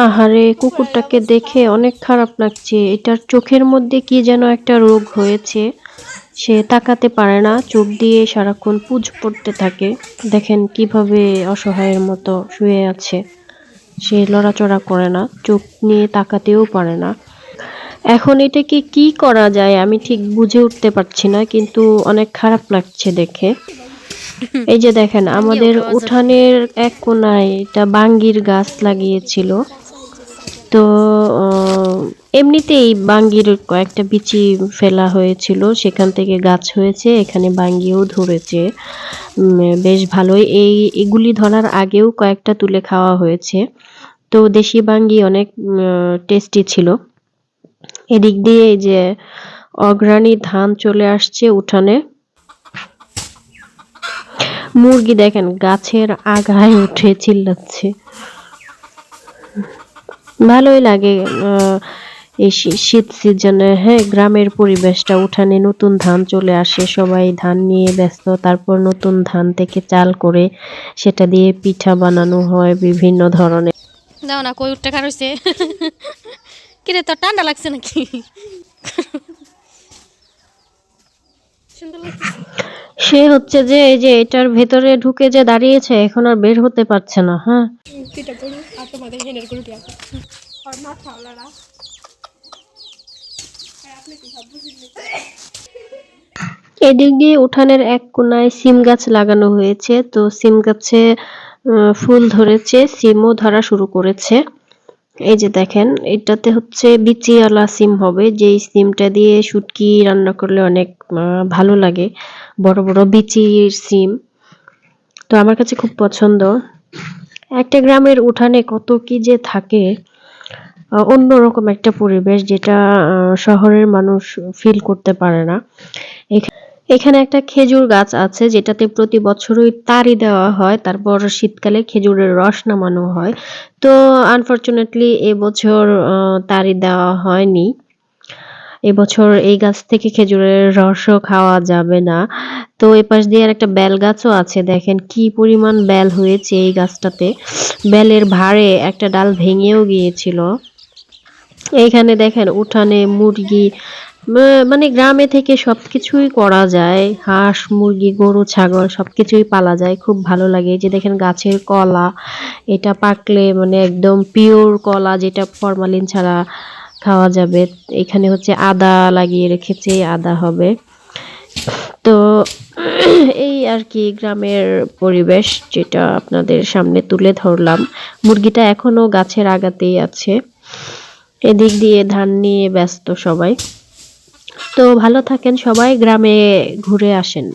আহারে! কুকুরটাকে দেখে অনেক খারাপ লাগছে। এটার চোখের মধ্যে কি যেন একটা রোগ হয়েছে। সে তাকাতে পারে না। চোখ দিয়ে সারাক্ষণ পুজ পড়তে থাকে। দেখেন কিভাবে অসহায়ের মতো শুয়ে আছে। সে লড়াচড়া করে না। চোখ নিয়ে তাকাতেও পারে না। এখন এটাকে কি করা যায় আমি ঠিক বুঝে উঠতে পারছি না। কিন্তু অনেক খারাপ লাগছে দেখে। এই যে দেখেন বাঙ্গি আমাদের ওঠাও যাবে। উঠানের এক কোণায় এটা বাঙ্গির গাছ লাগিয়েছিল। তো অ এমনিতেই বাঙ্গির কয়েকটা বিচি ফেলা হয়েছিল। সেখান থেকে গাছ হয়েছে। এখানে বাঙ্গিও ধরেছে। বেশ ভালোই। এগুলি ধরার আগেও কয়েকটা তুলে খাওয়া হয়েছে। তো দেশি বাঙ্গি অনেক টেস্টি ছিল। এদিক দিয়ে এই যে অগ্রাণী ধান চলে আসছে উঠানে। মুরগি দেখেন গাছের আগায় উঠে চিল্লাচ্ছে। ভালোই লাগে এই শীত সিজনে, হ্যাঁ, গ্রামের পরিবেশটা। উঠানে নতুন ধান চলে আসে, সবাই ধান নিয়ে ব্যস্ত। তারপর নতুন ধান থেকে চাল করে সেটা দিয়ে পিঠা বানানো হয় বিভিন্ন ধরনের। দাও না কই উঠতে খারইছে। কিরে তোর ঠান্ডা লাগছে নাকি? সুন্দর লাগতেছে। সে হচ্ছে যে এই যে এটার ভেতরে ঢুকে যে দাঁড়িয়েছে এখন আর বের হতে পারছে না। হ্যাঁ, পিঠা করু আর তোমাদের হেনের গরু দিয়া আর মাথা ওলারা আর আপনি কি সব বুঝিলেন? এদিক দিয়ে উঠানের এক কোণায় সিম গাছ লাগানো হয়েছে। তো সিম গাছে ফুল ধরেছে, সিমও ধরা শুরু করেছে। এই যে দেখেন এটাতে হচ্ছে বিচিওয়ালা সিম হবে, যেই সিমটা দিয়ে শুটকি রান্না করলে অনেক ভালো লাগে। বড় বড় বিচির সিম। তো আমার কাছে খুব পছন্দ। একটা গ্রামের উঠানে কত কি যে থাকে। অন্যরকম একটা পরিবেশ যেটা শহরের মানুষ ফিল করতে পারে না। এখানে একটা খেজুর গাছ আছে যেটাতে প্রতি বছরই তাড়ি দেওয়া হয়, তারপর শীতকালে খেজুরের রস নামানো হয়। তো আনফরচুনেটলি এবছর তাড়ি দেওয়া হয়নি। এবছর এই গাছ থেকে খেজুরের রসও খাওয়া যাবে না। তো এপাশ দিয়ে আর একটা বেল গাছও আছে, দেখেন কি পরিমাণ বেল হয়েছে এই গাছটাতে। বেলের ভারে একটা ডাল ভেঙেও গিয়েছিল। এইখানে দেখেন উঠানে মুরগি, মানে গ্রামে থেকে সবকিছুই করা যায়। হাঁস, মুরগি, গরু, ছাগল সবকিছুই পালা যায়। খুব ভালো লাগে। এই যে দেখেন গাছের কলা, এটা পাকলে মানে একদম পিওর কলা যেটা ফরমালিন ছাড়া খাওয়া যাবে। এখানে হচ্ছে আদা লাগিয়ে রেখেছে, আদা হবে। তো এই আর কি গ্রামের পরিবেশ যেটা আপনাদের সামনে তুলে ধরলাম। মুরগিটা এখনো গাছের আগাতেই আছে। এদিক দিয়ে ধান নিয়ে ব্যস্ত সবাই। তো ভালো থাকেন সবাই, গ্রামে ঘুরে আসেন।